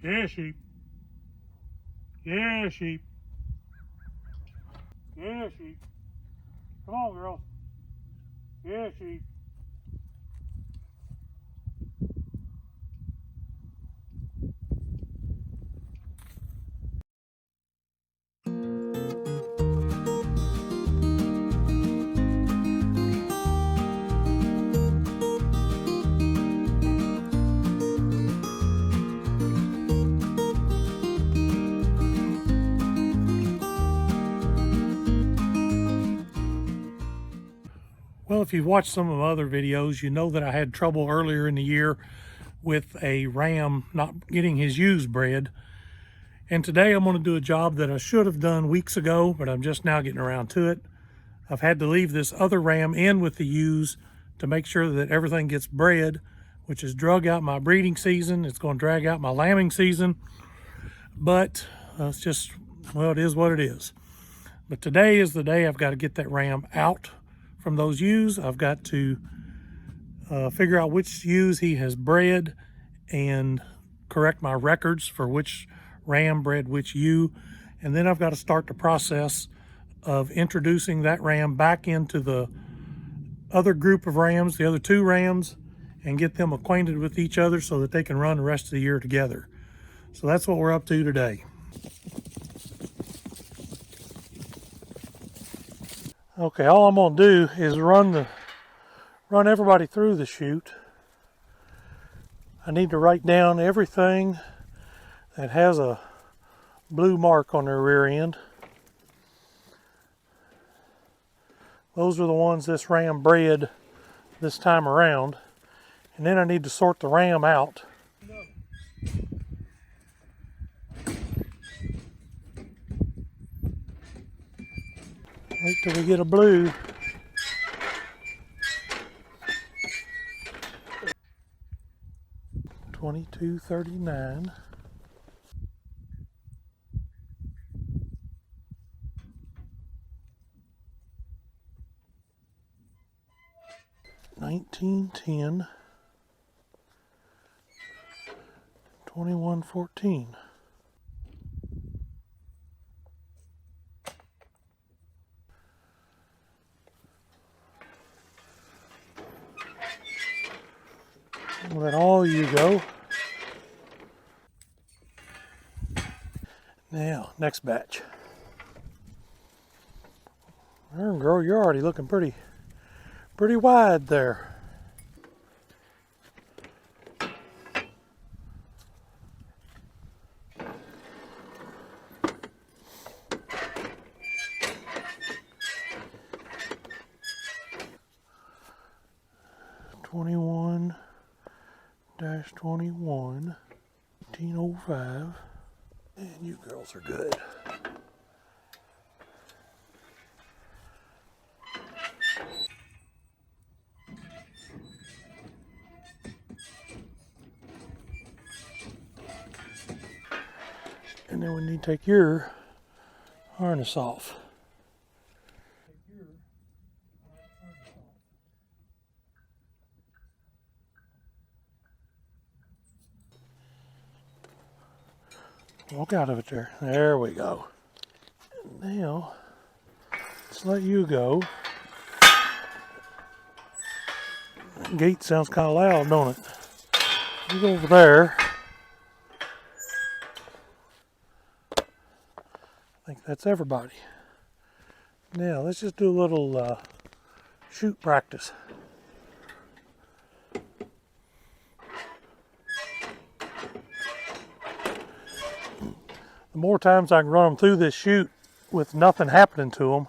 Yeah, sheep. Yeah, sheep. Yeah, sheep. Come on, girls. Yeah, sheep. Well, if you've watched some of my other videos, you know that I had trouble earlier in the year with a ram not getting his ewes bred. And today I'm going to do a job that I should have done weeks ago, but I'm just now getting around to it. I've had to leave this other ram in with the ewes to make sure that everything gets bred, which has drug out my breeding season. It's going to drag out my lambing season, but it's just, well, it is what it is. But today is the day I've got to get that ram out from those ewes. I've got to figure out which ewes he has bred and correct my records for which ram bred which ewe. And then I've got to start the process of introducing that ram back into the other group of rams, the other two rams, and get them acquainted with each other so that they can run the rest of the year together. So that's what we're up to today. Okay, all I'm going to do is run everybody through the chute. I need to write down everything that has a blue mark on their rear end. Those are the ones this ram bred this time around. And then I need to sort the ram out. Wait till we get a blue. $22.39. $19.10. $21.14. Let all you go. Now, next batch. There, girl, you're already looking pretty wide there. -21, 1805, and you girls are good. And then we need to take your harness off. Walk out of it there. There we go. And now, let's let you go. That gate sounds kind of loud, don't it? You go over there. I think that's everybody. Now, let's just do a little shoot practice. The more times I can run them through this chute with nothing happening to them,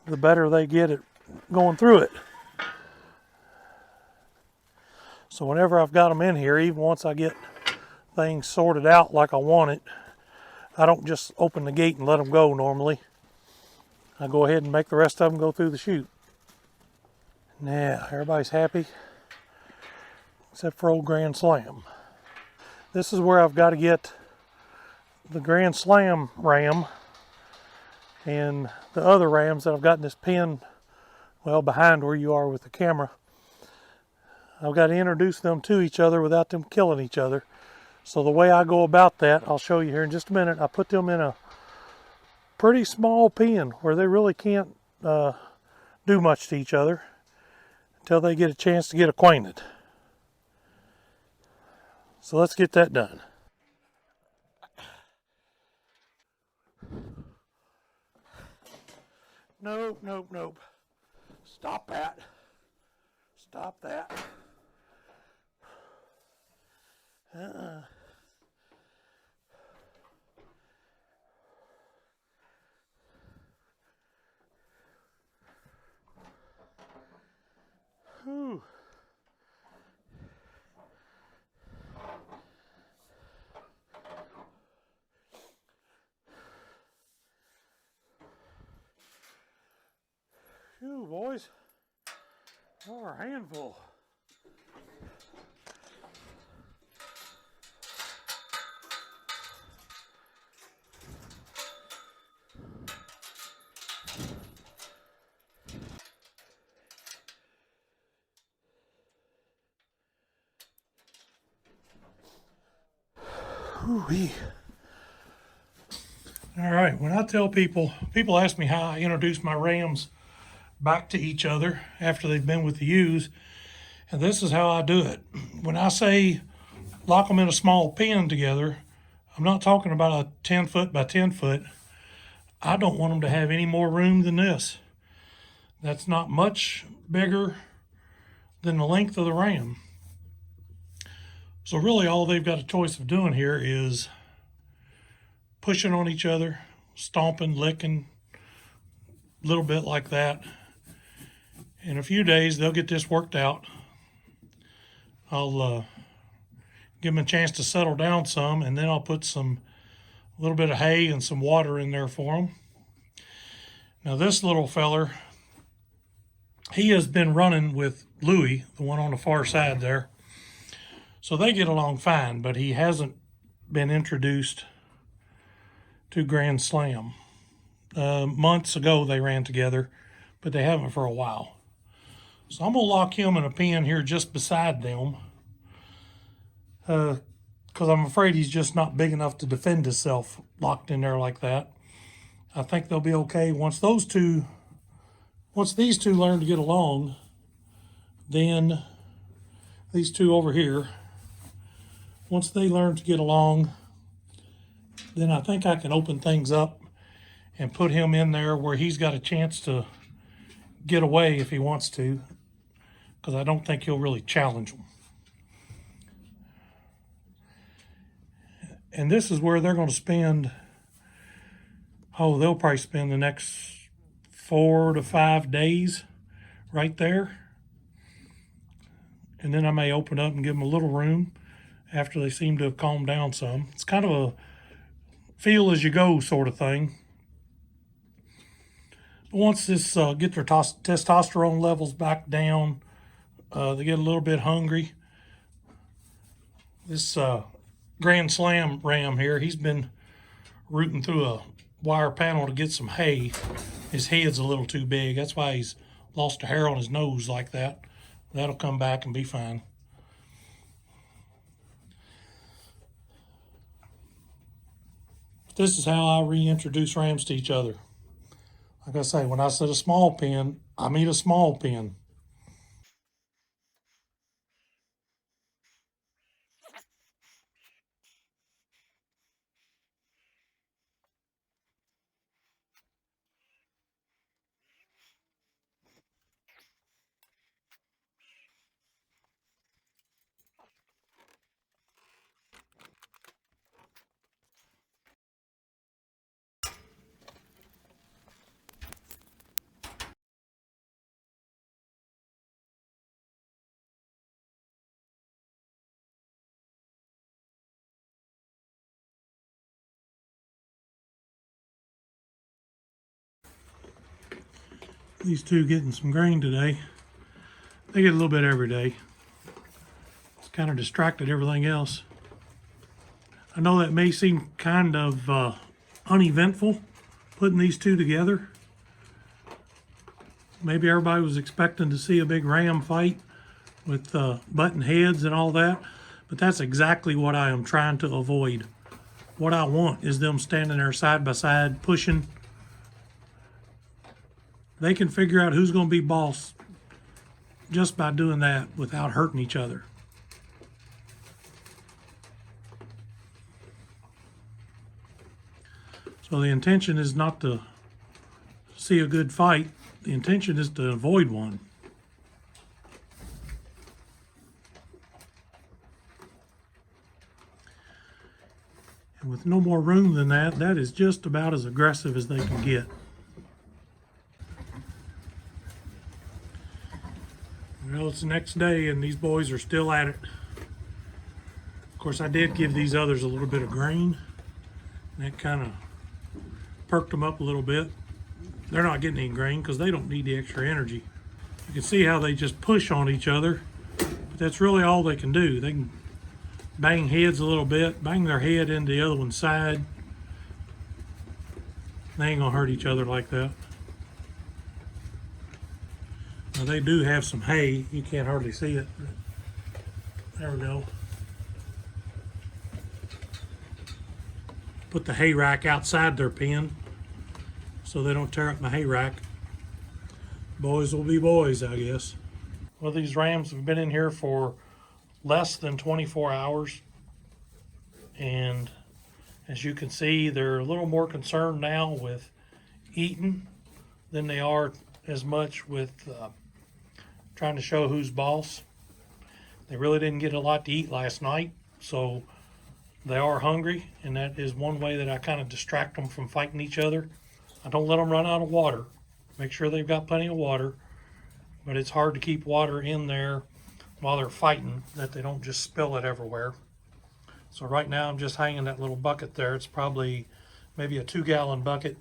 the better they get at going through it. So whenever I've got them in here, even once I get things sorted out like I want it, I don't just open the gate and let them go normally. I go ahead and make the rest of them go through the chute. Now, everybody's happy, except for old Grand Slam. This is where I've got to get the Grand Slam ram and the other rams that I've got in this pen, well, behind where you are with the camera. I've got to introduce them to each other without them killing each other. So the way I go about that, I'll show you here in just a minute. I put them in a pretty small pen where they really can't do much to each other until they get a chance to get acquainted. So let's get that done. Nope, nope, nope. Stop that. Stop that. Whew. Phew, boys. Y'all are a handful. Whew-wee. All right, when I tell people ask me how I introduce my rams back to each other after they've been with the ewes, and this is how I do it. When I say lock them in a small pen together, I'm not talking about a 10 foot by 10 foot. I don't want them to have any more room than this. That's not much bigger than the length of the ram. So really all they've got a choice of doing here is pushing on each other, stomping, licking, a little bit like that. In a few days, they'll get this worked out. I'll give them a chance to settle down some, and then I'll put a little bit of hay and some water in there for them. Now this little feller, he has been running with Louie, the one on the far side there. So they get along fine, but he hasn't been introduced to Grand Slam. Months ago they ran together, but they haven't for a while. So I'm gonna lock him in a pen here just beside them, because I'm afraid he's just not big enough to defend himself locked in there like that. I think they'll be okay once these two learn to get along. Then these two over here, once they learn to get along, then I think I can open things up and put him in there where he's got a chance to get away if he wants to, because I don't think he'll really challenge them. And this is where they're going to spend, they'll probably spend the next 4 to 5 days right there. And then I may open up and give them a little room after they seem to have calmed down some. It's kind of a feel as you go sort of thing. But once this get their testosterone levels back down, they get a little bit hungry. This Grand Slam ram here, he's been rooting through a wire panel to get some hay. His head's a little too big. That's why he's lost a hair on his nose like that. That'll come back and be fine. This is how I reintroduce rams to each other. Like I say, when I said a small pen, I mean a small pen. These two getting some grain today. They get a little bit every day. It's kind of distracted everything else. I know that may seem kind of uneventful, putting these two together. Maybe everybody was expecting to see a big ram fight with button heads and all that. But that's exactly what I am trying to avoid. What I want is them standing there side by side, pushing. They can figure out who's going to be boss just by doing that without hurting each other. So the intention is not to see a good fight. The intention is to avoid one. And with no more room than that, that is just about as aggressive as they can get. Well, it's the next day and these boys are still at it. Of course, I did give these others a little bit of grain. That kind of perked them up a little bit. They're not getting any grain because they don't need the extra energy. You can see how they just push on each other, but that's really all they can do. They can bang heads a little bit, bang their head into the other one's side. They ain't gonna hurt each other like that. Now they do have some hay. You can't hardly see it. There we go. Put the hay rack outside their pen so they don't tear up my hay rack. Boys will be boys, I guess. Well, these rams have been in here for less than 24 hours. And as you can see, they're a little more concerned now with eating than they are as much with trying to show who's boss. They really didn't get a lot to eat last night, so they are hungry, and that is one way that I kind of distract them from fighting each other. I don't let them run out of water. Make sure they've got plenty of water, but it's hard to keep water in there while they're fighting, that they don't just spill it everywhere. So right now I'm just hanging that little bucket there. It's probably maybe a 2-gallon bucket.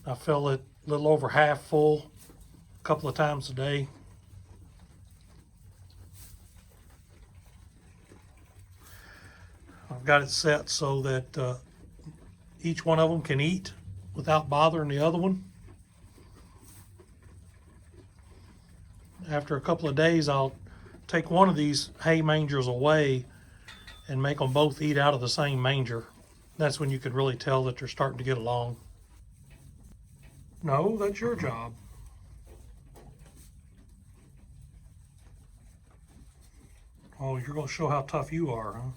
I fill it a little over half full a couple of times a day. I've got it set so that each one of them can eat without bothering the other one. After a couple of days, I'll take one of these hay mangers away and make them both eat out of the same manger. That's when you could really tell that they're starting to get along. No, that's your job. Oh, you're going to show how tough you are, huh?